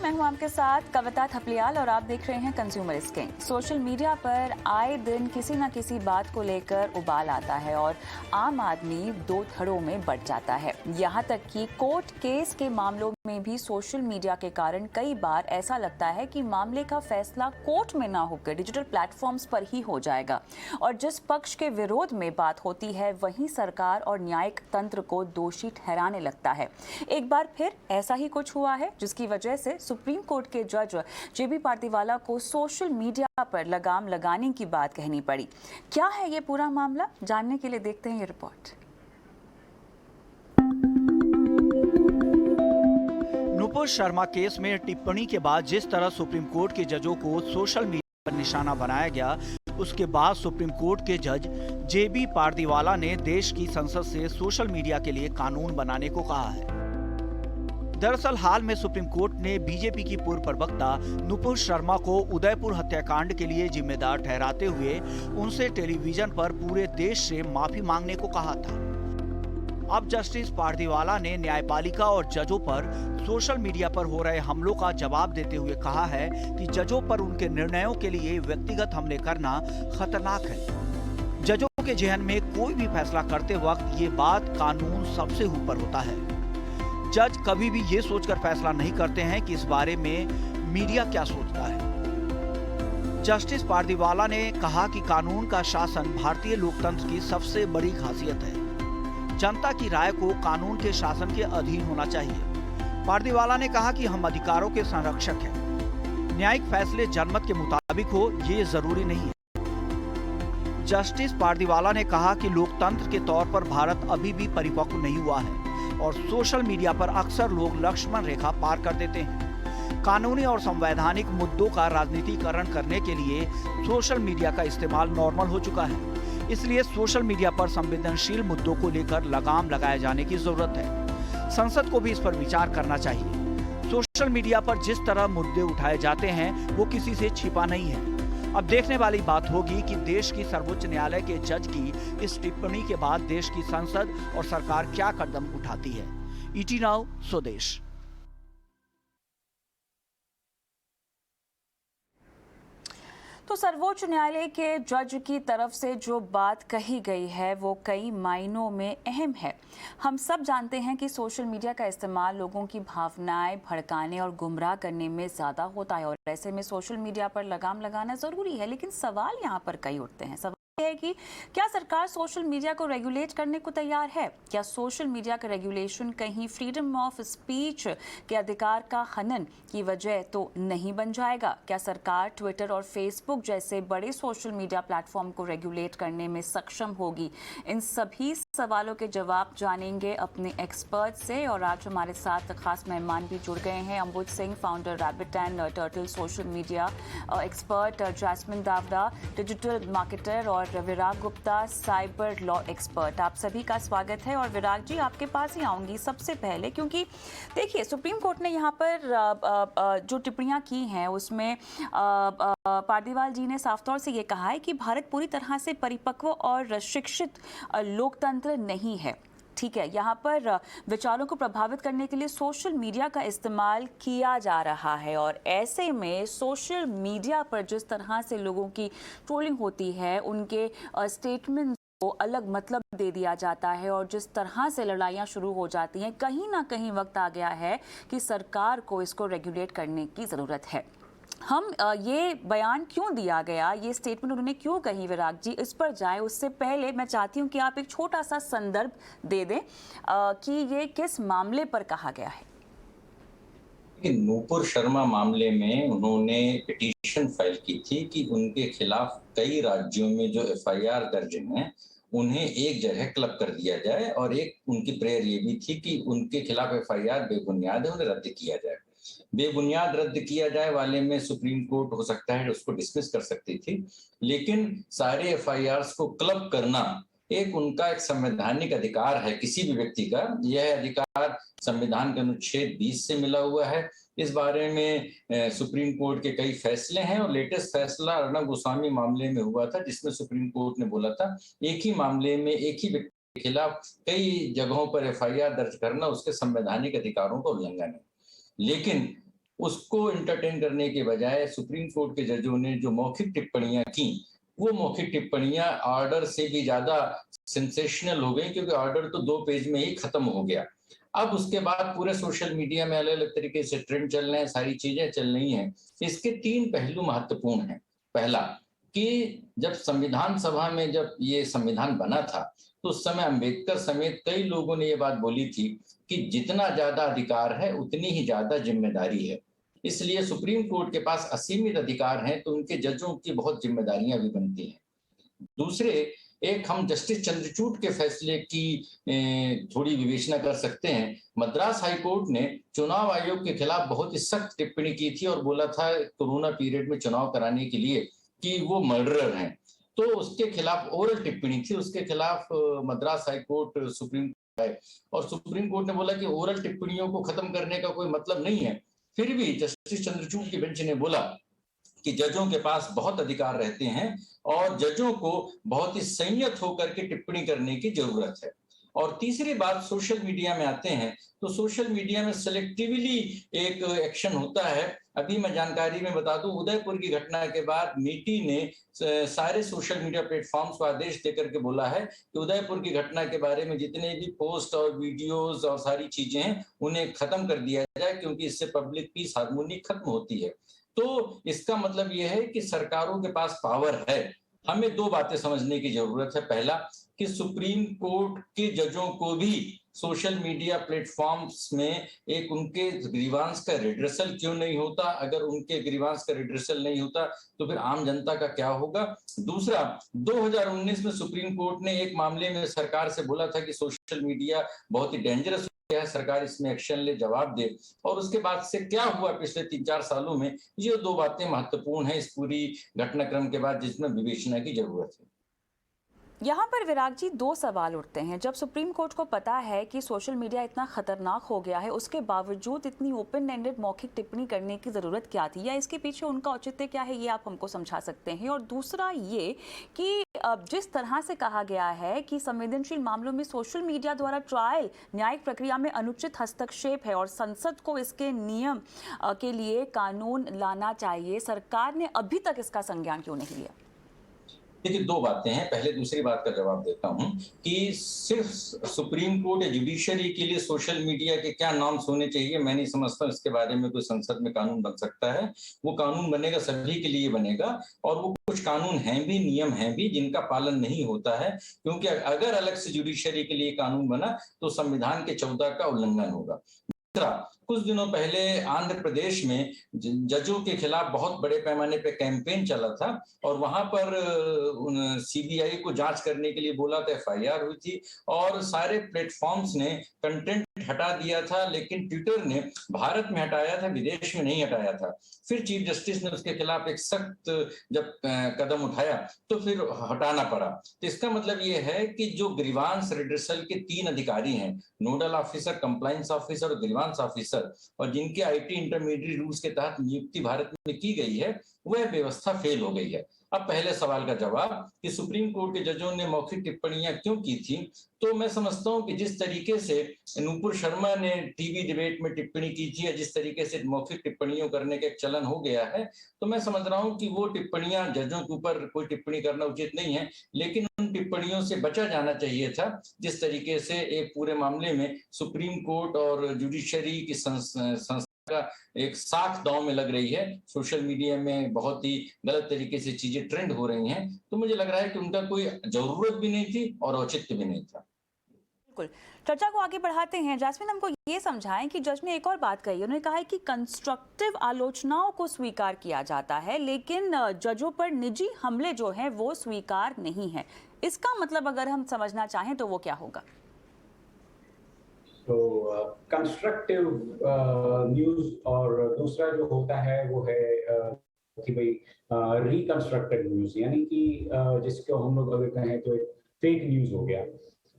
मैं हूं आपके साथ कविता थपलियाल और आप देख रहे हैं कंज्यूमर स्किन। सोशल मीडिया पर आए दिन किसी न किसी बात को लेकर उबाल आता है और आम आदमी दो धड़ों में बंट जाता है। यहाँ तक कि कोर्ट केस के मामलों में भी सोशल मीडिया के कारण कई बार ऐसा लगता है कि मामले का फैसला कोर्ट में ना होकर डिजिटल प्लेटफॉर्म्स पर ही हो जाएगा और जिस पक्ष के विरोध में बात होती है वहीं सरकार और न्यायिक तंत्र को दोषी ठहराने लगता है। एक बार फिर ऐसा ही कुछ हुआ है जिसकी वजह से सुप्रीम कोर्ट के जज जेबी पार्दीवाला को सोशल मीडिया पर लगाम लगाने की बात कहनी पड़ी। क्या है ये पूरा मामला, जानने के लिए देखते हैं ये रिपोर्ट। नुपुर शर्मा केस में टिप्पणी के बाद जिस तरह सुप्रीम कोर्ट के जजों को सोशल मीडिया पर निशाना बनाया गया, उसके बाद सुप्रीम कोर्ट के जज जेबी पार्दीवाला ने देश की संसद से सोशल मीडिया के लिए कानून बनाने को कहा है। दरअसल हाल में सुप्रीम कोर्ट ने बीजेपी की पूर्व प्रवक्ता नुपुर शर्मा को उदयपुर हत्याकांड के लिए जिम्मेदार ठहराते हुए उनसे टेलीविजन पर पूरे देश से माफी मांगने को कहा था। अब जस्टिस पार्दीवाला ने न्यायपालिका और जजों पर सोशल मीडिया पर हो रहे हमलों का जवाब देते हुए कहा है कि जजों पर उनके निर्णयों के लिए व्यक्तिगत हमले करना खतरनाक है। जजों के जहन में कोई भी फैसला करते वक्त ये बात कानून सबसे ऊपर होता है। जज कभी भी ये सोचकर फैसला नहीं करते हैं कि इस बारे में मीडिया क्या सोचता है। जस्टिस पार्दीवाला ने कहा कि कानून का शासन भारतीय लोकतंत्र की सबसे बड़ी खासियत है। जनता की राय को कानून के शासन के अधीन होना चाहिए। पार्दीवाला ने कहा कि हम अधिकारों के संरक्षक हैं। न्यायिक फैसले जनमत के मुताबिक हो ये जरूरी नहीं है। जस्टिस पार्दीवाला ने कहा कि लोकतंत्र के तौर पर भारत अभी भी परिपक्व नहीं हुआ है और सोशल मीडिया पर अक्सर लोग लक्ष्मण रेखा पार कर देते हैं। कानूनी और संवैधानिक मुद्दों का राजनीतिकरण करने के लिए सोशल मीडिया का इस्तेमाल नॉर्मल हो चुका है। इसलिए सोशल मीडिया पर संवेदनशील मुद्दों को लेकर लगाम लगाए जाने की जरूरत है। संसद को भी इस पर विचार करना चाहिए। सोशल मीडिया पर जिस तरह मुद्दे उठाए जाते हैं वो किसी से छिपा नहीं है। अब देखने वाली बात होगी कि देश की सर्वोच्च न्यायालय के जज की इस टिप्पणी के बाद देश की संसद और सरकार क्या कदम उठाती है। ईटी नाउ स्वदेश। तो सर्वोच्च न्यायालय के जज की तरफ से जो बात कही गई है वो कई मायनों में अहम है। हम सब जानते हैं कि सोशल मीडिया का इस्तेमाल लोगों की भावनाएं भड़काने और गुमराह करने में ज़्यादा होता है और ऐसे में सोशल मीडिया पर लगाम लगाना ज़रूरी है। लेकिन सवाल यहाँ पर कई उठते हैं। सवाल है कि क्या सरकार सोशल मीडिया को रेगुलेट करने को तैयार है? क्या सोशल मीडिया का रेगुलेशन कहीं फ्रीडम ऑफ स्पीच के अधिकार का हनन की वजह तो नहीं बन जाएगा? क्या सरकार ट्विटर और फेसबुक जैसे बड़े सोशल मीडिया प्लेटफॉर्म को रेगुलेट करने में सक्षम होगी? इन सभी सवालों के जवाब जानेंगे अपने एक्सपर्ट से और आज हमारे साथ खास मेहमान भी जुड़ गए हैं। Ambuj Singh, founder rabbit and turtle social media expert, Jasmine Dawda, digital marketer और Virag Gupta, cyber law expert. आप सभी का स्वागत है। और विराग जी, आपके पास ही आऊंगी सबसे पहले, क्योंकि देखिए सुप्रीम कोर्ट ने यहाँ पर जो टिप्पणियां की हैं उसमें पार्दीवाल जी ने साफ तौर से ये कहा है कि भारत पूरी तरह से परिपक्व और शिक्षित लोकतंत्र नहीं है। ठीक है, यहाँ पर विचारों को प्रभावित करने के लिए सोशल मीडिया का इस्तेमाल किया जा रहा है और ऐसे में सोशल मीडिया पर जिस तरह से लोगों की ट्रोलिंग होती है, उनके स्टेटमेंट को अलग मतलब दे दिया जाता है और जिस तरह से लड़ाइयाँ शुरू हो जाती हैं, कहीं ना कहीं वक्त आ गया है कि सरकार को इसको रेगुलेट करने की ज़रूरत है। हम ये बयान क्यों दिया गया, ये स्टेटमेंट उन्होंने क्यों कही, विराग जी इस पर जाए उससे पहले मैं चाहती हूँ कि आप एक छोटा सा संदर्भ दे दें कि ये किस मामले पर कहा गया है। नूपुर शर्मा मामले में उन्होंने पिटीशन फाइल की थी कि उनके खिलाफ कई राज्यों में जो एफआईआर दर्ज हैं उन्हें एक जगह क्लब कर दिया जाए और एक उनकी प्रेयर ये भी थी कि उनके खिलाफ एफआईआर बेबुनियाद है, उन्हें रद्द किया जाए। बेबुनियाद रद्द किया जाए वाले में सुप्रीम कोर्ट हो सकता है उसको डिसमिस कर सकती थी, लेकिन सारे एफआईआर्स को क्लब करना एक उनका एक संवैधानिक अधिकार है किसी भी व्यक्ति का। यह अधिकार संविधान के अनुच्छेद 20 से मिला हुआ है। इस बारे में सुप्रीम कोर्ट के कई फैसले हैं और लेटेस्ट फैसला अर्णब गोस्वामी मामले में हुआ था, जिसमें सुप्रीम कोर्ट ने बोला था एक ही मामले में एक ही व्यक्ति के खिलाफ कई जगहों पर एफआईआर दर्ज करना उसके संवैधानिक अधिकारों का उल्लंघन है। लेकिन उसको एंटरटेन करने के बजाय सुप्रीम कोर्ट के जजों ने जो मौखिक टिप्पणियां की, वो मौखिक टिप्पणियां ऑर्डर से भी ज्यादा सेंसेशनल हो गई, क्योंकि ऑर्डर तो 2 पेज में ही खत्म हो गया। अब उसके बाद पूरे सोशल मीडिया में अलग अलग तरीके से ट्रेंड चल रहे हैं, सारी चीजें चल रही हैं। इसके 3 पहलू महत्वपूर्ण हैं। पहला, कि जब संविधान सभा में जब ये संविधान बना था, तो उस समय अंबेडकर समेत कई लोगों ने ये बात बोली थी कि जितना ज्यादा अधिकार है उतनी ही ज्यादा जिम्मेदारी है। इसलिए सुप्रीम कोर्ट के पास असीमित अधिकार हैं, तो उनके जजों की बहुत जिम्मेदारियां भी बनती हैं। दूसरे, एक हम जस्टिस चंद्रचूड़ के फैसले की थोड़ी विवेचना कर सकते हैं। मद्रास हाई कोर्ट ने चुनाव आयोग के खिलाफ बहुत ही सख्त टिप्पणी की थी और बोला था कोरोना पीरियड में चुनाव कराने के लिए कि वो मर्डरर हैं। तो उसके खिलाफ ओरल टिप्पणी थी, उसके खिलाफ Madras high court supreme court है, और सुप्रीम कोर्ट ने बोला कि ओरल टिप्पणियों को खत्म करने का कोई मतलब नहीं है। फिर भी जस्टिस चंद्रचूड़ की बेंच ने बोला कि जजों के पास बहुत अधिकार रहते हैं और जजों को बहुत ही संयत होकर के टिप्पणी करने की जरूरत है। और तीसरी बात, सोशल मीडिया में आते हैं, तो सोशल मीडिया में सिलेक्टिवली एक एक्शन होता है। अभी मैं जानकारी में बता दूं, उदयपुर की घटना के बाद नीति ने सारे सोशल मीडिया प्लेटफॉर्म्स को आदेश देकर के बोला है कि उदयपुर की घटना के बारे में जितने भी पोस्ट और वीडियोस और सारी चीजें हैं उन्हें खत्म कर दिया जाए, क्योंकि इससे पब्लिक पीस हार्मोनी खत्म होती है। तो इसका मतलब यह है कि सरकारों के पास पावर है। हमें 2 बातें समझने की जरूरत है। पहला, कि सुप्रीम कोर्ट के जजों को भी सोशल मीडिया प्लेटफॉर्म्स में एक उनके ग्रीवांस का रिड्रेसल क्यों नहीं होता? अगर उनके ग्रीवांस का रिड्रेसल नहीं होता तो फिर आम जनता का क्या होगा? दूसरा, 2019 में सुप्रीम कोर्ट ने एक मामले में सरकार से बोला था कि सोशल मीडिया बहुत ही डेंजरस है, सरकार इसमें एक्शन ले, जवाब दे। और उसके बाद से क्या हुआ पिछले 3-4 सालों में, ये 2 बातें महत्वपूर्ण हैं इस पूरी घटनाक्रम के बाद, जिसमें विवेचना की जरूरत है। यहाँ पर विराग जी 2 सवाल उठते हैं। जब सुप्रीम कोर्ट को पता है कि सोशल मीडिया इतना खतरनाक हो गया है, उसके बावजूद इतनी ओपन एंडेड मौखिक टिप्पणी करने की ज़रूरत क्या थी, या इसके पीछे उनका औचित्य क्या है, ये आप हमको समझा सकते हैं? और दूसरा ये कि जिस तरह से कहा गया है कि संवेदनशील मामलों में सोशल मीडिया द्वारा ट्रायल न्यायिक प्रक्रिया में अनुचित हस्तक्षेप है और संसद को इसके नियम के लिए कानून लाना चाहिए, सरकार ने अभी तक इसका संज्ञान क्यों नहीं लिया? देखिए, 2 बातें हैं। पहले दूसरी बात का जवाब देता हूं कि सिर्फ सुप्रीम कोर्ट या जुडिशरी के लिए सोशल मीडिया के क्या नॉर्म्स होने चाहिए, मैं नहीं समझता इसके बारे में कोई संसद में कानून बन सकता है। वो कानून बनेगा सभी के लिए बनेगा, और वो कुछ कानून हैं भी, नियम हैं भी, जिनका पालन नहीं होता है। क्योंकि अगर अलग से जुडिशरी के लिए कानून बना तो संविधान के 14 का उल्लंघन होगा। कुछ दिनों पहले आंध्र प्रदेश में जजों के खिलाफ बहुत बड़े पैमाने पे कैंपेन चला था, और वहां पर सीबीआई को जांच करने के लिए बोला था, एफआईआर हुई थी, और सारे प्लेटफॉर्म्स ने कंटेंट हटा दिया था, लेकिन ट्विटर ने भारत में हटाया था, विदेश में नहीं हटाया था। फिर चीफ जस्टिस ने उसके खिलाफ एक सख्त जब कदम उठाया तो फिर हटाना पड़ा। तो इसका मतलब ये है कि जो ग्रीवांस रिड्रेसल के 3 अधिकारी हैं, नोडल ऑफिसर, कंप्लायंस ऑफिसर और ग्रीवांस ऑफिसर, और जिनके आईटी इंटरमीडिएट रूल्स के तहत नियुक्ति भारत में की गई है, वह व्यवस्था फेल हो गई है। अब पहले सवाल का जवाब कि सुप्रीम कोर्ट के जजों ने मौखिक टिप्पणियां क्यों की थी, तो मैं समझता हूं कि जिस तरीके से नूपुर शर्मा ने टीवी डिबेट में टिप्पणी की थी, या जिस तरीके से मौखिक टिप्पणियों करने का एक चलन हो गया है, तो मैं समझ रहा हूं कि वो टिप्पणियां, जजों के ऊपर कोई टिप्पणी करना उचित नहीं है, लेकिन उन टिप्पणियों से बचा जाना चाहिए था। जिस तरीके से एक पूरे मामले में सुप्रीम कोर्ट और जुडिशरी की संस्था का एक साख दांव में लग रही है, सोशल मीडिया में बहुत ही गलत तरीके से चीजें ट्रेंड हो रही हैं, तो मुझे लग रहा है कि उनका कोई जरूरत भी नहीं थी और औचित्य भी नहीं था। बिल्कुल, चर्चा को आगे बढ़ाते हैं। जैस्मिन, हमको ये समझाएं कि जज ने एक और बात कही, उन्होंने कहा है कि कंस्ट्रक्टिव आलोचनाओं को स्वीकार किया जाता है, लेकिन जजों पर निजी हमले जो हैं वो स्वीकार नहीं है। इसका मतलब अगर हम समझना चाहें तो वो क्या होगा? तो कंस्ट्रक्टिव न्यूज और दूसरा जो होता है वो है कि भाई रिकंस्ट्रक्टेड न्यूज, यानी कि जिसको हम लोग अगर कहें तो एक फेक न्यूज हो गया।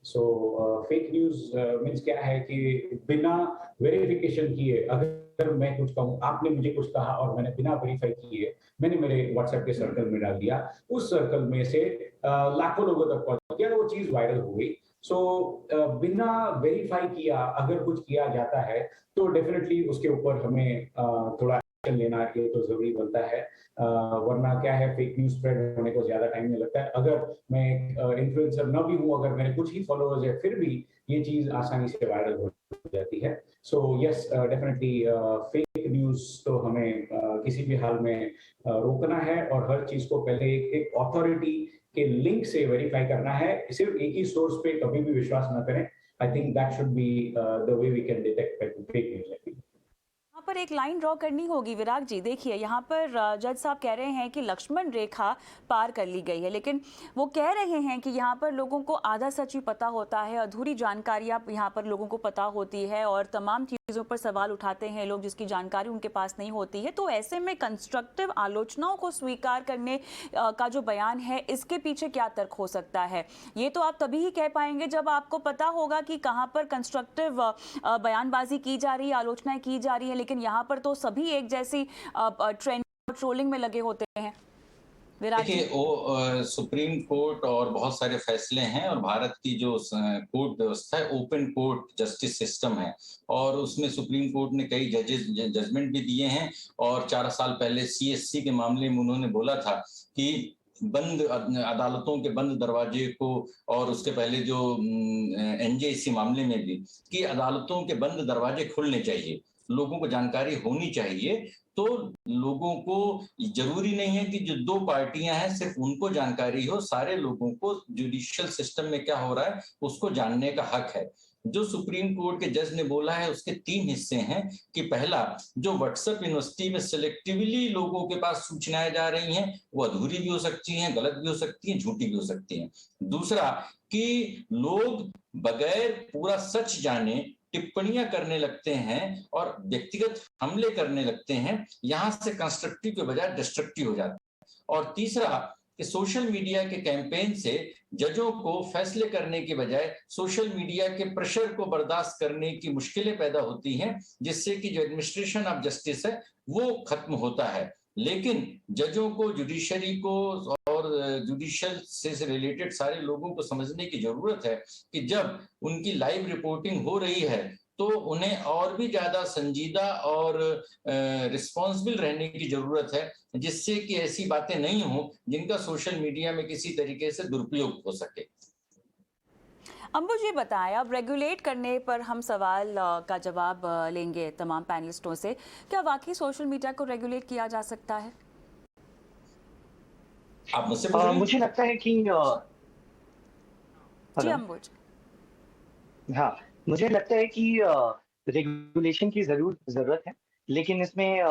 सो फेक न्यूज मीन्स क्या है कि बिना वेरिफिकेशन किए अगर मैं कुछ कहूँ, आपने मुझे कुछ कहा और मैंने बिना वेरीफाई किए मैंने मेरे व्हाट्सएप के सर्कल में डाल दिया, उस सर्कल में से लाखों लोगों तक पहुंच गया, वो चीज वायरल हो गई। सो बिना वेरीफाई किया अगर कुछ किया जाता है तो डेफिनेटली उसके ऊपर हमें थोड़ा एक्शन लेना ये तो जरूरी बनता है। वरना क्या है, फेक न्यूज स्प्रेड होने को ज्यादा टाइम नहीं लगता है। अगर मैं इन्फ्लुएंसर न भी हूं, अगर मेरे कुछ ही फॉलोअर्स है, फिर भी ये चीज आसानी से वायरल हो जाती है। So yes, definitely fake news तो हमें किसी भी हाल में रोकना है, और हर चीज को पहले एक अथॉरिटी के लिंक से वेरीफाई करना है। सिर्फ एक ही सोर्स पे कभी भी विश्वास ना करें। I think that should be the way we can detect fake news. यहाँ पर एक लाइन ड्रॉ करनी होगी विराग जी। देखिए यहाँ पर जज साहब कह रहे हैं कि लक्ष्मण रेखा पार कर ली गई है, लेकिन वो कह रहे हैं कि यहाँ पर लोगों को आधा सच ही पता होता है, अधूरी जानकारियाँ यहाँ पर लोगों को पता होती है और तमाम चीज़ों पर सवाल उठाते हैं लोग जिसकी जानकारी उनके पास नहीं होती है। तो ऐसे में कंस्ट्रक्टिव आलोचनाओं को स्वीकार करने का जो बयान है, इसके पीछे क्या तर्क हो सकता है? ये तो आप तभी ही कह पाएंगे जब आपको पता होगा कि कहाँ पर कंस्ट्रक्टिव बयानबाजी की जा रही है, आलोचनाएं की जा रही है। लेकिन यहाँ पर तो सभी एक जैसी ट्रेंड ट्रोलिंग में लगे होते हैं। विराट जी, देखिए वो सुप्रीम कोर्ट और बहुत सारे फैसले हैं, और भारत की जो कोर्ट व्यवस्था है ओपन कोर्ट जस्टिस सिस्टम है, और उसमें सुप्रीम कोर्ट ने कई जजमेंट भी दिए हैं। और 4 साल पहले सीएससी के मामले में उन्होंने बोला था कि बंद अदालतों के बंद दरवाजे को, और उसके पहले जो एनजेसी मामले में भी, कि अदालतों के बंद दरवाजे खुलने चाहिए, लोगों को जानकारी होनी चाहिए। तो लोगों को जरूरी नहीं है कि जो 2 पार्टियां हैं सिर्फ उनको जानकारी हो, सारे लोगों को जुडिशियल सिस्टम में क्या हो रहा है उसको जानने का हक है। जो सुप्रीम कोर्ट के जज ने बोला है उसके 3 हिस्से हैं कि पहला, जो व्हाट्सएप यूनिवर्सिटी में सिलेक्टिवली लोगों के पास सूचनाएं जा रही हैं वो अधूरी भी हो सकती हैं, गलत भी हो सकती हैं, झूठी भी हो सकती हैं। दूसरा, कि लोग बगैर पूरा सच जाने टिप्पणियां करने लगते हैं और व्यक्तिगत हमले करने लगते हैं, यहां से कंस्ट्रक्टिव के बजाय डिस्ट्रक्टिव हो जाता है। और तीसरा, कि सोशल मीडिया के कैंपेन से जजों को फैसले करने के बजाय सोशल मीडिया के प्रेशर को बर्दाश्त करने की मुश्किलें पैदा होती हैं, जिससे कि जो एडमिनिस्ट्रेशन ऑफ जस्टिस है वो खत्म होता है। लेकिन जजों को, जुडिशरी को और जुडिशियल से रिलेटेड सारे लोगों को समझने की जरूरत है कि जब उनकी लाइव रिपोर्टिंग हो रही है तो उन्हें और भी ज्यादा संजीदा और रिस्पॉन्सिबल रहने की जरूरत है, जिससे कि ऐसी बातें नहीं हो जिनका सोशल मीडिया में किसी तरीके से दुरुपयोग हो सके। अंबु जी बताएं, अब रेगुलेट करने पर हम सवाल का जवाब लेंगे तमाम पैनलिस्टों से। क्या वाकई सोशल मीडिया को रेगुलेट किया जा सकता है? आप मुझसे पूछ रहे हैं? मुझे लगता है कि जी हेलो, अंबुज। हाँ, मुझे लगता है कि रेगुलेशन की जरूरत है, लेकिन इसमें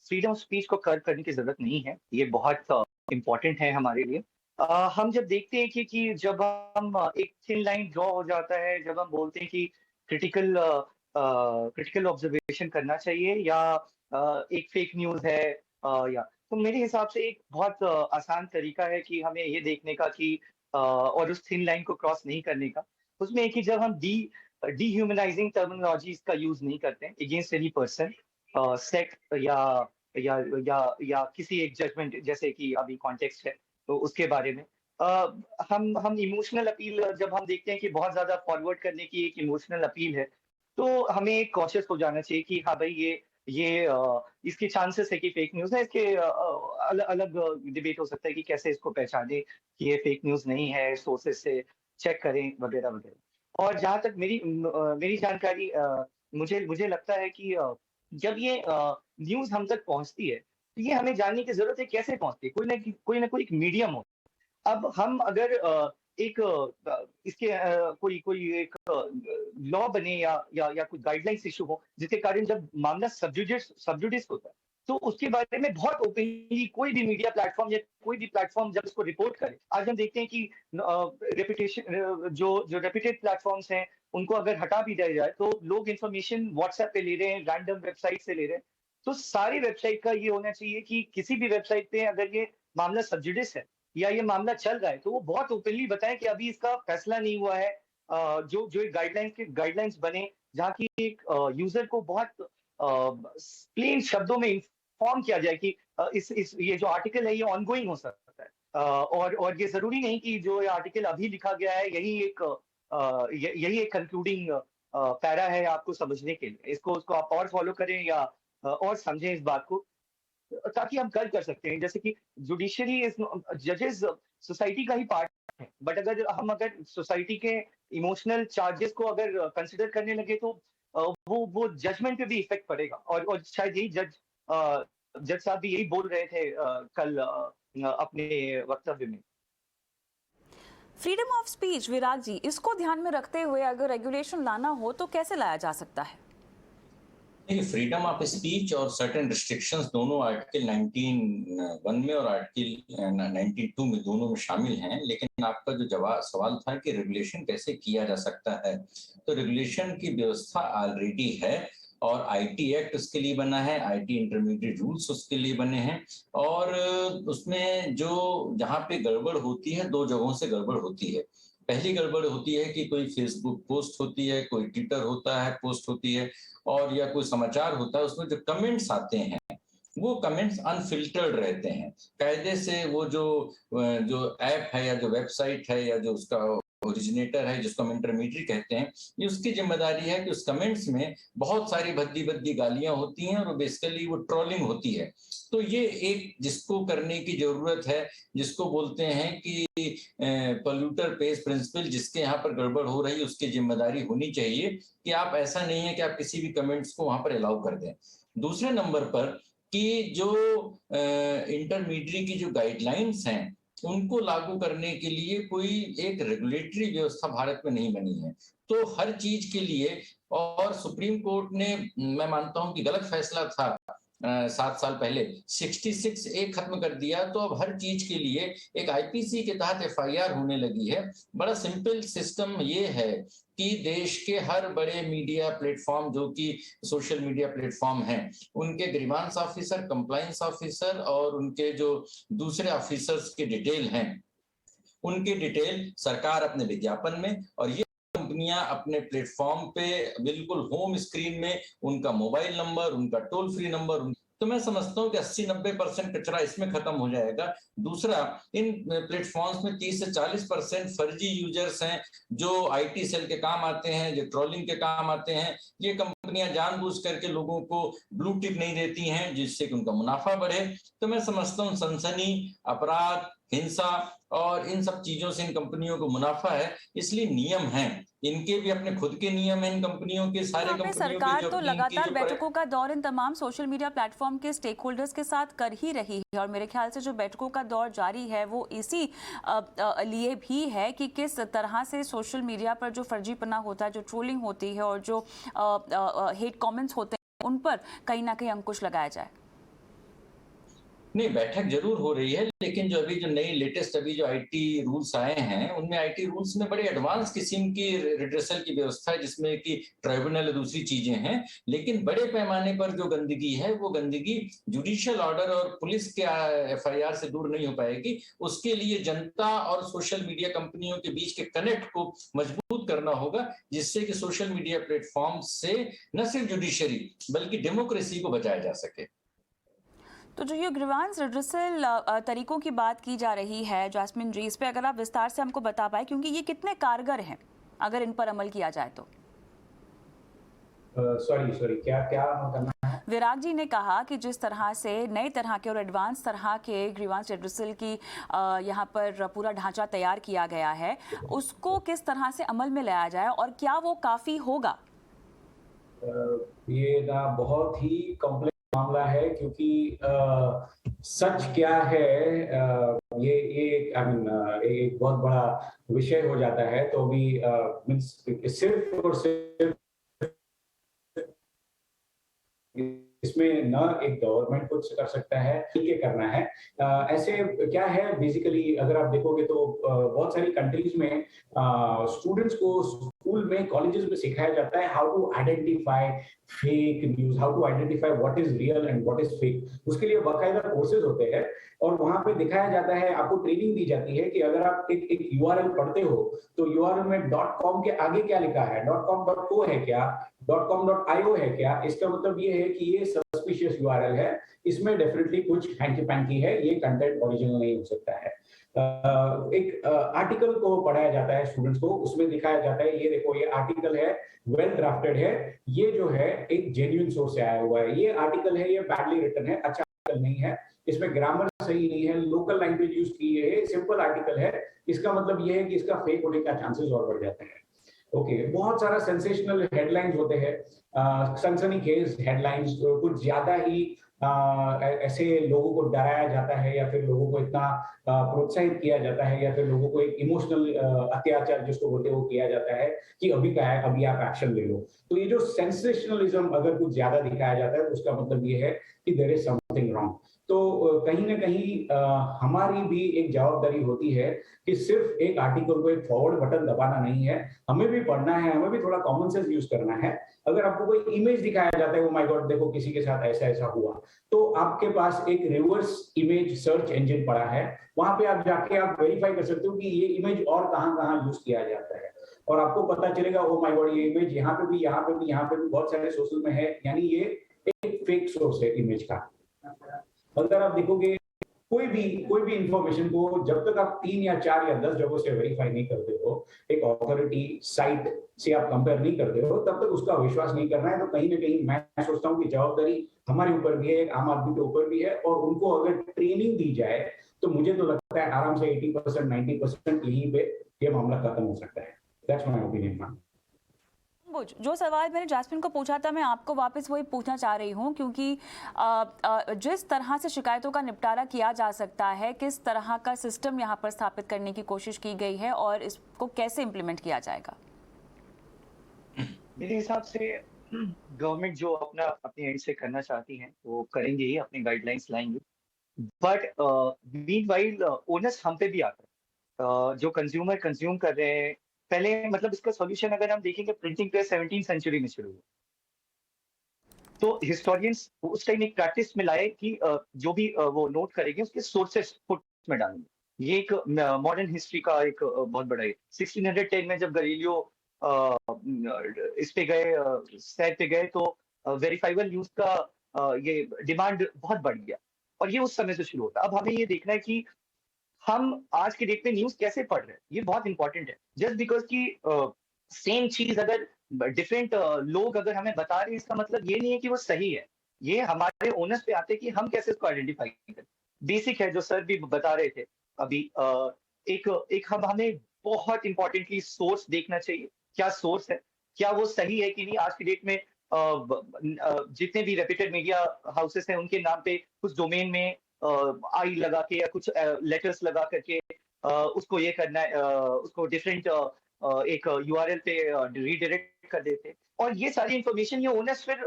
फ्रीडम ऑफ स्पीच को कर्व करने की जरूरत नहीं है। ये बहुत इम्पोर्टेंट है हमारे लिए। हम जब देखते हैं कि जब हम एक थिन लाइन ड्रॉ हो जाता है, जब हम बोलते हैं कि क्रिटिकल क्रिटिकल ऑब्जर्वेशन करना चाहिए या एक फेक न्यूज है, या तो मेरे हिसाब से एक बहुत आसान तरीका है कि हमें ये देखने का कि और उस थिन लाइन को क्रॉस नहीं करने का, उसमें एक ही, जब हम डीह्यूमनाइजिंग टर्मिनोलॉजीज का यूज नहीं करते हैं अगेंस्ट एनी पर्सन, सेक्ट या किसी एक जजमेंट, जैसे कि अभी कॉन्टेक्स्ट है तो उसके बारे में हम इमोशनल अपील, जब हम देखते हैं कि बहुत ज्यादा फॉरवर्ड करने की एक इमोशनल अपील है, तो हमें एक कॉशियस हो जाना चाहिए कि हाँ भाई, इसके चांसेस है कि फेक न्यूज है। इसके अलग अलग डिबेट हो सकता है कि कैसे इसको पहचाने कि ये फेक न्यूज नहीं है, सोर्सेस से चेक करें वगैरह वगैरह। और जहाँ तक मेरी जानकारी, मुझे लगता है कि जब ये न्यूज हम तक पहुंचती है तो ये हमें जानने की जरूरत है कैसे पहुंचती है। कोई ना कोई एक मीडियम हो। अब हम अगर एक इसके कोई एक लॉ बने या कोई गाइडलाइंस इशू हो, जिसके कारण जब मामला सबजुडिस होता है तो उसके बारे में बहुत ओपनली कोई भी मीडिया प्लेटफॉर्म या कोई भी प्लेटफॉर्म जब इसको रिपोर्ट करे। आज हम देखते हैं कि रेपुटेशन जो रेपुटेड प्लेटफॉर्म्स हैं उनको अगर हटा भी दिया जाए तो लोग इन्फॉर्मेशन व्हाट्सएप पे ले रहे हैं, रैंडम वेबसाइट से ले रहे हैं। तो सारी वेबसाइट का ये होना चाहिए कि किसी भी वेबसाइट पे अगर ये मामला सबजुडिस है या ये मामला चल रहा है, तो वो बहुत ओपनली बताएं कि अभी इसका फैसला नहीं हुआ है। जो जो एक गाइडलाइंस बने, जहाँ की एक यूजर को बहुत प्लेन शब्दों में इन्फॉर्म किया जाए कि इस ये जो आर्टिकल है ये ऑनगोइंग हो सकता है। और ये जरूरी नहीं कि जो ये आर्टिकल अभी लिखा गया है यही एक कंक्लूडिंग पैरा है आपको समझने के लिए। उसको आप और फॉलो करें या और समझें इस बात को, ताकि हम कर सकते हैं। जैसे कि जुडिशरी इज जजेस सोसाइटी का ही पार्ट है, बट अगर सोसाइटी के इमोशनल चार्जेस को अगर कंसिडर करने लगे तो वो जजमेंट पे भी इफेक्ट पड़ेगा। और शायद यही जज साहब भी यही बोल रहे थे कल अपने वक्तव्य में। फ्रीडम ऑफ स्पीच, विराग जी, इसको ध्यान में रखते हुए अगर रेगुलेशन लाना हो तो कैसे लाया जा सकता है? देखिए, फ्रीडम ऑफ स्पीच और सर्टेन रिस्ट्रिक्शंस दोनों आर्टिकल 19(1) में और आर्टिकल 19(2) में दोनों में शामिल हैं। लेकिन आपका जो सवाल था कि रेगुलेशन कैसे किया जा सकता है, तो रेगुलेशन की व्यवस्था ऑलरेडी है और आईटी एक्ट उसके लिए बना है, आईटी इंटरमीडिएट रूल्स उसके लिए बने हैं। और उसमें जो जहाँ पे गड़बड़ होती है, दो जगहों से गड़बड़ होती है। पहली गड़बड़ होती है कि कोई फेसबुक पोस्ट होती है, कोई ट्विटर होता है पोस्ट होती है, और या कोई समाचार होता है, उसमें जो कमेंट्स आते हैं वो कमेंट्स अनफिल्टर्ड रहते हैं। कायदे से वो जो ऐप है या जो वेबसाइट है या जो उसका ओरिजिनेटर है, जिसको हम इंटरमीडिएट कहते हैं, ये उसकी जिम्मेदारी है कि उस कमेंट्स में बहुत सारी भद्दी भद्दी गालियां होती हैं और बेसिकली वो ट्रोलिंग होती है। तो ये एक जिसको करने की जरूरत है, जिसको बोलते हैं कि पोल्यूटर पेज प्रिंसिपल, जिसके यहाँ पर गड़बड़ हो रही है उसकी जिम्मेदारी होनी चाहिए कि आप ऐसा नहीं है कि आप किसी भी कमेंट्स को वहां पर अलाउ कर दें। दूसरे नंबर पर कि जो इंटरमीडिएट की जो गाइडलाइंस हैं उनको लागू करने के लिए कोई एक रेगुलेटरी व्यवस्था भारत में नहीं बनी है। तो हर चीज के लिए, और सुप्रीम कोर्ट ने, मैं मानता हूं कि गलत फैसला था 7 साल पहले 66A खत्म कर दिया, तो अब हर चीज के लिए एक आईपीसी के तहत एफआईआर होने लगी है। बड़ा सिंपल सिस्टम ये है कि देश के हर बड़े मीडिया प्लेटफॉर्म जो कि सोशल मीडिया प्लेटफॉर्म हैं, उनके ग्रीवांस ऑफिसर, कंप्लायंस ऑफिसर और उनके जो दूसरे ऑफिसर्स के डिटेल हैं, उनकी डिटेल सरकार अपने विज्ञापन में और ये कंपनियां अपने प्लेटफॉर्म पे बिल्कुल होम स्क्रीन में उनका मोबाइल नंबर, उनका टोल फ्री नंबर, तो मैं समझता हूं कि 80-90% कचरा इसमें खत्म हो जाएगा। दूसरा, इन प्लेटफॉर्म्स में 30 से 40% फर्जी यूजर्स हैं जो आईटी सेल के काम आते हैं, जो ट्रोलिंग के काम आते हैं। ये कंपनियां जानबूझ करके लोगों को ब्लू टिक नहीं देती हैं जिससे कि उनका मुनाफा बढ़े। तो मैं समझता हूँ सनसनी, अपराध, हिंसा और इन सब चीजों से इन कंपनियों को मुनाफा है, इसलिए नियम हैं, इनके भी अपने खुद के नियम हैं इन कंपनियों के, सारे कंपनियों सरकार के, तो लगातार बैठकों का दौर इन तमाम सोशल मीडिया प्लेटफॉर्म के स्टेक होल्डर्स के साथ कर ही रही है और मेरे ख्याल से जो बैठकों का दौर जारी है वो इसी लिए भी है कि किस तरह से सोशल मीडिया पर जो फर्जीपना होता है, जो ट्रोलिंग होती है और जो हेट कमेंट्स होते हैं, उन पर कहीं ना कहीं अंकुश लगाया जाए। नहीं, बैठक जरूर हो रही है, लेकिन जो नई लेटेस्ट जो आईटी रूल्स आए हैं, उनमें आईटी रूल्स में बड़े एडवांस किस्म की रिड्रेसल की व्यवस्था है, जिसमें कि ट्राइब्यूनल और दूसरी चीजें हैं। लेकिन बड़े पैमाने पर जो गंदगी है, वो गंदगी जुडिशियल ऑर्डर और पुलिस के एफआईआर से दूर नहीं हो पाएगी। उसके लिए जनता और सोशल मीडिया कंपनियों के बीच के कनेक्ट को मजबूत करना होगा, जिससे कि सोशल मीडिया प्लेटफॉर्म से न सिर्फ जुडिशरी बल्कि डेमोक्रेसी को बचाया जा सके। तो जो ये ग्रीवांस रिड्रेसल तरीकों की बात की जा रही है जैस्मिन जी, इस पे अगर आप विस्तार से हमको बता पाए, क्योंकि ये कितने कारगर हैं अगर इन पर अमल किया जाए तो। सॉरी क्या करना है? विराग जी ने कहा कि जिस तरह से नए तरह के और एडवांस तरह के ग्रीवांस रिड्रेसल की यहाँ पर पूरा ढांचा तैयार किया गया है, उसको किस तरह से अमल में लाया जाए और क्या वो काफी होगा? ये ना बहुत ही कॉम्प्लेक्स मामला है, क्योंकि सच क्या है, ये एक बहुत बड़ा विषय हो जाता है। तो भी सिर्फ और सिर्फ इसमें न एक गवर्नमेंट कुछ कर सकता है, ठीक करना है। ऐसे क्या है बेसिकली अगर आप देखोगे तो बहुत सारी कंट्रीज में स्टूडेंट्स को स्कूल में कॉलेजेस में सिखाया जाता है how to identify fake news, how to identify what is real and what is fake. उसके लिए बाकायदा कोर्सेज होते हैं और वहां पे दिखाया जाता है, आपको ट्रेनिंग दी जाती है कि अगर आप एक यूआरएल पढ़ते हो तो यूआरएल में .com के आगे क्या लिखा है, .com.co है क्या, .com.io है क्या, इसका मतलब ये है कि ये सस्पिशियस यूआरएल है, इसमें डेफिनेटली कुछ हैंकी पैंकी है, ये कंटेंट ओरिजिनल नहीं हो सकता है। एक आर्टिकल को पढ़ाया जाता है स्टूडेंट्स को, उसमें दिखाया जाता है ये देखो ये आर्टिकल है, वेल ड्राफ्टेड है, ये जो है एक जेन्युइन सोर्स से आया हुआ है, ये आर्टिकल है, ये बैडली रिटन है, अच्छा आर्टिकल नहीं है, इसमें ग्रामर सही नहीं है, लोकल लैंग्वेज यूज की है, सिंपल आर्टिकल है, इसका मतलब ये है कि इसका फेक होने का चांसेस और बढ़ जाते हैं। ओके, बहुत सारा सेंसेशनल हेडलाइंस होते हैं, सनसनीखेज हेडलाइंस, कुछ ज्यादा ही ऐसे लोगों को डराया जाता है या फिर लोगों को इतना प्रोत्साहित किया जाता है या फिर लोगों को एक इमोशनल अत्याचार जिसको बोलते हैं वो किया जाता है कि अभी क्या है, अभी आप एक्शन ले लो। तो ये जो सेंसेशनलिज्म अगर कुछ ज्यादा दिखाया जाता है तो उसका मतलब ये है कि देयर इज समथिंग रॉन्ग। तो कहीं ना कहीं हमारी भी एक जवाबदारी होती है कि सिर्फ एक आर्टिकल को एक फॉरवर्ड बटन दबाना नहीं है, हमें भी पढ़ना है, हमें भी थोड़ा कॉमन सेंस यूज करना है। अगर आपको कोई इमेज दिखाया जाता है, ओ माय गॉड देखो किसी के साथ ऐसा ऐसा हुआ, तो आपके पास एक रिवर्स इमेज सर्च इंजन पड़ा है, वहां पे आप जाके आप वेरीफाई कर सकते हो कि ये इमेज और कहाँ यूज किया जाता है, और आपको पता चलेगा ओ माय गॉड ये इमेज यहाँ पे भी, यहाँ पे भी, यहाँ पे भी बहुत सारे सोशल में है, यानी ये एक फेक सोर्स है इमेज का। अगर आप देखोगे कोई भी इंफॉर्मेशन को जब तक आप 3 या 4 या 10 जगहों से वेरीफाई नहीं करते हो, एक अथॉरिटी साइट से आप कंपेयर नहीं करते हो, तब तक उसका विश्वास नहीं करना है। तो कहीं ना कहीं मैं सोचता हूँ कि जवाबदारी हमारे ऊपर भी है, एक आम आदमी के ऊपर भी है, और उनको अगर ट्रेनिंग दी जाए तो मुझे तो लगता है आराम से 80% 90% यहीं पे ये मामला खत्म हो सकता है। That's my opinion. जो सवाल मैंने जैस्मिन को पूछा था, मैं आपको वापस वही पूछना चाह रही हूँ, क्योंकि जिस तरह से शिकायतों का निपटारा किया जा सकता है, किस तरह का सिस्टम यहाँ पर स्थापित करने की कोशिश की गई है और इसको कैसे इम्प्लीमेंट किया जाएगा? मेरे हिसाब से गवर्नमेंट जो अपने एंड से करना चाहती है वो करेंगे ही, अपने गाइडलाइंस लाएंगे, बट मीनवाइल ओनस हम पे भी आता है। जो कंज्यूमर कंज्यूम कर रहे हैं, पहले मतलब इसका सॉल्यूशन अगर हम देखेंगे, प्रिंटिंग प्रेस 17वीं सेंचुरी में शुरू हुआ, तो हिस्टोरियंस उस टाइम एक प्रैक्टिस में लाए कि जो भी वो नोट करेंगे उसके सोर्सेस फुट में डालेंगे। ये एक मॉडर्न हिस्ट्री का एक बहुत बड़ा है। 1610 में जब गैलीलियो इस पे गए, सैर पे गए, तो वेरीफाइबल न्यूज का ये डिमांड बहुत बढ़ गया, और ये उस समय से शुरू होता। अब हमें ये देखना है कि हम आज के डेट में न्यूज कैसे पढ़ रहे हैं, ये बहुत इंपॉर्टेंट है। जस्ट बिकॉज कि सेम चीज अगर डिफरेंट लोग अगर हमें बता रहे हैं, इसका मतलब ये नहीं है कि वो सही है। ये हमारे ओनर्स पे आते हैं कि हम कैसे इसको आइडेंटिफाई करें। बेसिक है जो सर भी बता रहे थे अभी, एक हमें बहुत इंपॉर्टेंटली सोर्स देखना चाहिए, क्या सोर्स है, क्या वो सही है कि नहीं। आज की डेट में जितने भी रेप्यूटेड मीडिया हाउसेस हैं उनके नाम पे कुछ डोमेन में आई लगा के या कुछ लेटर्स लगा करके उसको ये करना है, उसको डिफरेंट एक यूआरएल पे रीडायरेक्ट कर देते, और ये सारी इंफॉर्मेशन ये ओनर्स फिर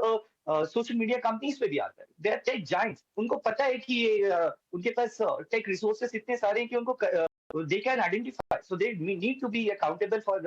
सोशल मीडिया कंपनीज पे भी आता है। दे आर टेक जायंट्स, उनको पता है कि ये उनके पास टेक रिसोर्सेस इतने सारे हैं कि उनको they can identify, so they need to be accountable for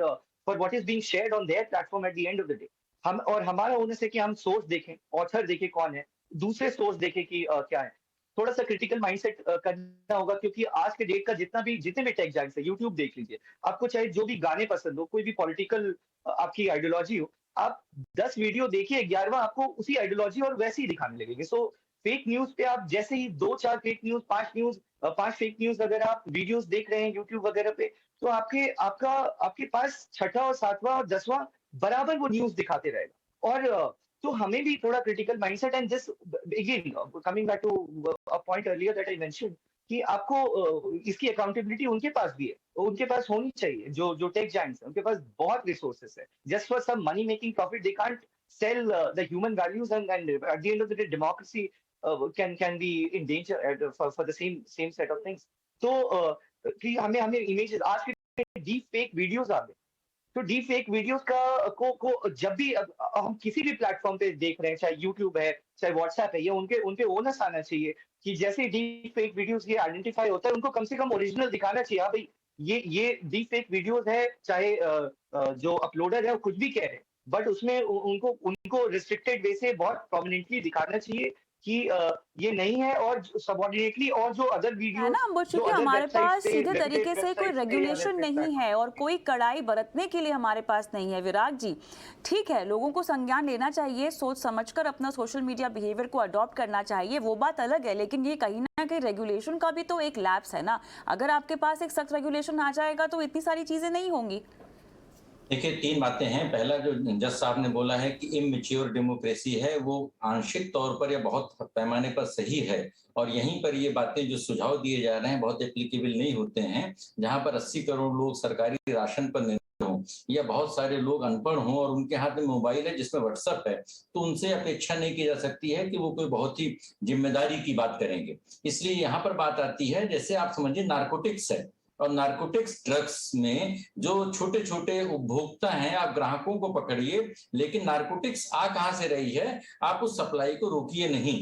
what is being shared on their platform at the end of the day. हम और हमारा ओनर्स है कि हम सोर्स देखें, ऑथर देखें कौन है, दूसरे सोर्स देखें कि क्या है। थोड़ा सा क्रिटिकल माइंडसेट करना होगा, क्योंकि आज के डेट का जितने भी टेक जाइंट्स है, यूट्यूब देख लीजिए, आपको चाहे जो भी गाने पसंद हो, कोई भी पॉलिटिकल आपकी आइडियोलॉजी हो, आप 10 वीडियो देखिए, 11वां आपको उसी आइडियोलॉजी और वैसे ही दिखाने लगेंगे। सो फेक न्यूज पे आप जैसे ही 2-4 फेक न्यूज, 5 फेक न्यूज अगर आप वीडियोस देख रहे हैं यूट्यूब वगैरह पे, तो आपके पास 6वां और 7वां और 10वां बराबर वो न्यूज दिखाते रहेगा। और तो हमें भी थोड़ा critical mindset, and this again coming back to a point earlier that I mentioned, कि आपको इसकी अकाउंटेबिलिटी उनके पास भी है, उनके पास होनी चाहिए। जो टेक जायंट्स हैं उनके पास बहुत रिसोर्सेस है। Just for some money making profit they can't sell the human values, and at the end of the day democracy can be in danger for the same set of things. तो कि हमें images, आज के deep fake videos आ गए, तो deep fake videos को जब भी हम किसी भी प्लेटफॉर्म पे देख रहे हैं, चाहे यूट्यूब है, चाहे व्हाट्सएप है, ये उनपे ओनस आना चाहिए कि जैसे डीप फेक वीडियोस ये आइडेंटिफाई होता है, उनको कम से कम ओरिजिनल दिखाना चाहिए। हाँ भाई, ये डीप फेक वीडियोस है, चाहे जो अपलोडर है वो कुछ भी कह रहे हैं, बट उसमें उनको रिस्ट्रिक्टेड वे से बहुत प्रोमिनेंटली दिखाना चाहिए कि ये नहीं है, और सबऑर्डिनेटली और जो अदर है वीडियोस ना अंबुश, क्योंकि हमारे पास सीधे तरीके से कोई रेगुलेशन नहीं है और कोई कड़ाई बरतने के लिए हमारे पास नहीं है। विराग जी, ठीक है, लोगों को संज्ञान लेना चाहिए, सोच समझकर अपना सोशल मीडिया बिहेवियर को अडॉप्ट करना चाहिए, वो बात अलग है, लेकिन ये कहीं ना कहीं रेगुलेशन का भी तो एक लैप्स है ना। अगर आपके पास एक सख्त रेगुलेशन आ जाएगा तो इतनी सारी चीजें नहीं होंगी। देखिए, 3 बातें हैं। पहला जो जज साहब ने बोला है कि इमैच्योर डेमोक्रेसी है, वो आंशिक तौर पर या बहुत पैमाने पर सही है, और यहीं पर ये बातें जो सुझाव दिए जा रहे हैं बहुत एप्लीकेबल नहीं होते हैं। जहां पर 80 करोड़ लोग सरकारी राशन पर निर्भर हों या बहुत सारे लोग अनपढ़ हों और उनके हाथ में मोबाइल है जिसमें व्हाट्सएप है, तो उनसे अपेक्षा नहीं की जा सकती है कि वो कोई बहुत ही जिम्मेदारी की बात करेंगे। इसलिए यहाँ पर बात आती है, जैसे आप समझिए नारकोटिक्स है, और नारकोटिक्स ड्रग्स में जो छोटे छोटे उपभोक्ता हैं, आप ग्राहकों को पकड़िए, लेकिन नारकोटिक्स आ कहां से रही है, आप उस सप्लाई को रोकिए नहीं।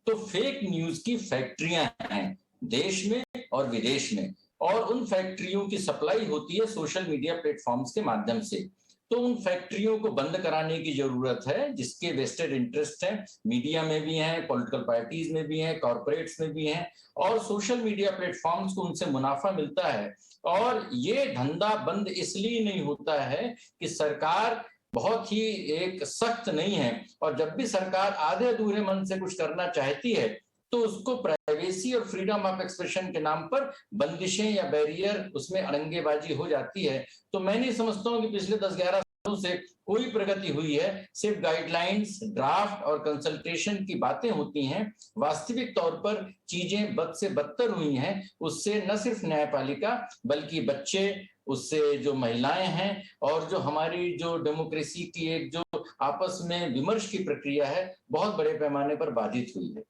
तो फेक न्यूज की फैक्ट्रियां हैं देश में और विदेश में, और उन फैक्ट्रियों की सप्लाई होती है सोशल मीडिया प्लेटफॉर्म्स के माध्यम से। तो उन फैक्ट्रियों को बंद कराने की जरूरत है, जिसके वेस्टेड इंटरेस्ट हैं, मीडिया में भी हैं, पॉलिटिकल पार्टीज में भी हैं, कॉर्पोरेट्स में भी हैं, और सोशल मीडिया प्लेटफॉर्म्स को उनसे मुनाफा मिलता है। और ये धंधा बंद इसलिए नहीं होता है कि सरकार बहुत ही एक सख्त नहीं है, और जब भी सरकार आधे अधूरे मन से कुछ करना चाहती है तो उसको प्राइवेसी और फ्रीडम ऑफ एक्सप्रेशन के नाम पर बंदिशें या बैरियर, उसमें अड़ंगेबाजी हो जाती है। तो मैं नहीं समझता हूं कि पिछले 10-11 सालों से कोई प्रगति हुई है। सिर्फ गाइडलाइंस, ड्राफ्ट और कंसल्टेशन की बातें होती हैं। वास्तविक तौर पर चीजें बद से बदतर हुई हैं। उससे न सिर्फ न्यायपालिका बल्कि बच्चे, उससे जो महिलाएं हैं, और जो हमारी जो डेमोक्रेसी की एक जो आपस में विमर्श की प्रक्रिया है, बहुत बड़े पैमाने पर बाधित हुई है।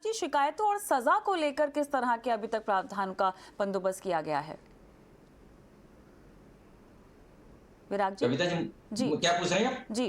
जी, शिकायतों और सजा को लेकर किस तरह के अभी तक प्रावधान का बंदोबस्त किया गया है? विराग जी। कविता जी, क्या पूछ रहे हैं आप? जी,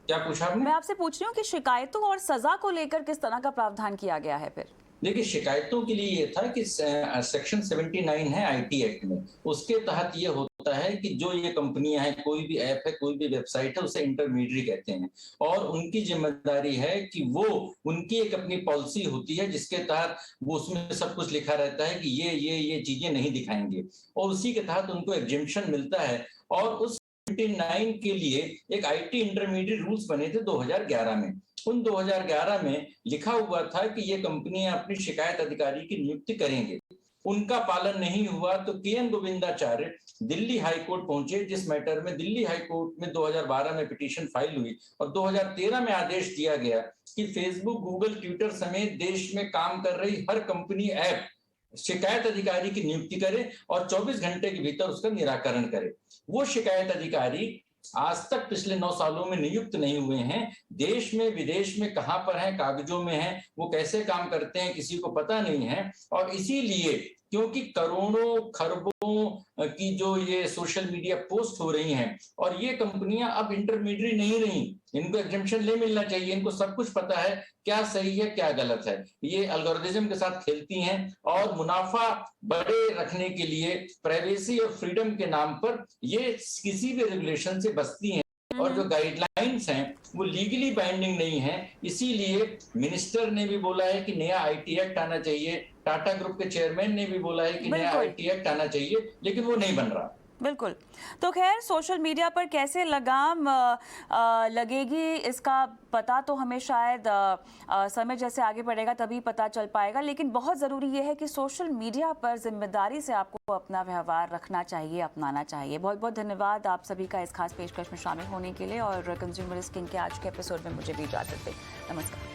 क्या पूछा आपने? मैं आपसे पूछ रही हूँ कि शिकायतों और सजा को लेकर किस तरह का प्रावधान किया गया है फिर? देखिए, शिकायतों के लिए ये था कि सेक्शन 79 है आईटी एक्ट में, उसके तहत ये होता है कि जो ये कंपनियां हैं, कोई भी ऐप है, कोई भी वेबसाइट है, उसे इंटरमीडियरी कहते हैं, और उनकी जिम्मेदारी है कि वो, उनकी एक अपनी पॉलिसी होती है जिसके तहत वो, उसमें सब कुछ लिखा रहता है कि ये चीजें नहीं दिखाएंगे, और उसी के तहत उनको एग्जेम्पशन मिलता है। और उस 79 के लिए एक आईटी इंटरमीडिएट रूल्स बने थे 2011 में। उन 2011 में लिखा हुआ था कि ये कंपनियां अपनी शिकायत अधिकारी की नियुक्ति करेंगे। उनका पालन नहीं हुआ तो K. N.. Govindacharya Delhi high court पहुंचे, जिस मैटर में दिल्ली हाई कोर्ट में 2012 में पिटीशन फाइल हुई और 2013 में आदेश दिया गया कि फेसबुक, गूगल, ट्विटर समेत देश में काम कर रही हर कंपनी, ऐप शिकायत अधिकारी की नियुक्ति करे और 24 घंटे के भीतर उसका निराकरण करे। वो शिकायत अधिकारी आज तक पिछले 9 सालों में नियुक्त नहीं हुए हैं। देश में विदेश में कहां पर हैं, कागजों में हैं, वो कैसे काम करते हैं किसी को पता नहीं है। और इसीलिए, क्योंकि करोड़ों खरबों की जो ये सोशल मीडिया पोस्ट हो रही हैं, और ये कंपनियां अब इंटरमीडिएट नहीं रही, इनको एग्जेम्पशन ले मिलना चाहिए, इनको सब कुछ पता है क्या सही है क्या गलत है। ये एल्गोरिथम के साथ खेलती हैं और मुनाफा बड़े रखने के लिए प्राइवेसी और फ्रीडम के नाम पर ये किसी भी रेगुलेशन से बचती हैं, और जो गाइडलाइंस हैं वो लीगली बाइंडिंग नहीं है। इसीलिए मिनिस्टर ने भी बोला है कि नया आईटी एक्ट आना चाहिए, टाटा ग्रुप के चेयरमैन ने भी बोला है कि नया आईटी एक्ट आना चाहिए, लेकिन वो नहीं बन रहा। बिल्कुल। तो खैर, सोशल मीडिया पर कैसे लगाम लगेगी इसका पता तो हमें शायद समय जैसे आगे बढ़ेगा तभी पता चल पाएगा, लेकिन बहुत ज़रूरी ये है कि सोशल मीडिया पर जिम्मेदारी से आपको अपना व्यवहार रखना चाहिए, अपनाना चाहिए। बहुत बहुत धन्यवाद आप सभी का इस खास पेशकश में शामिल होने के लिए, और कंज्यूमर किंग के आज के एपिसोड में मुझे भी इजाज़त दें। नमस्कार।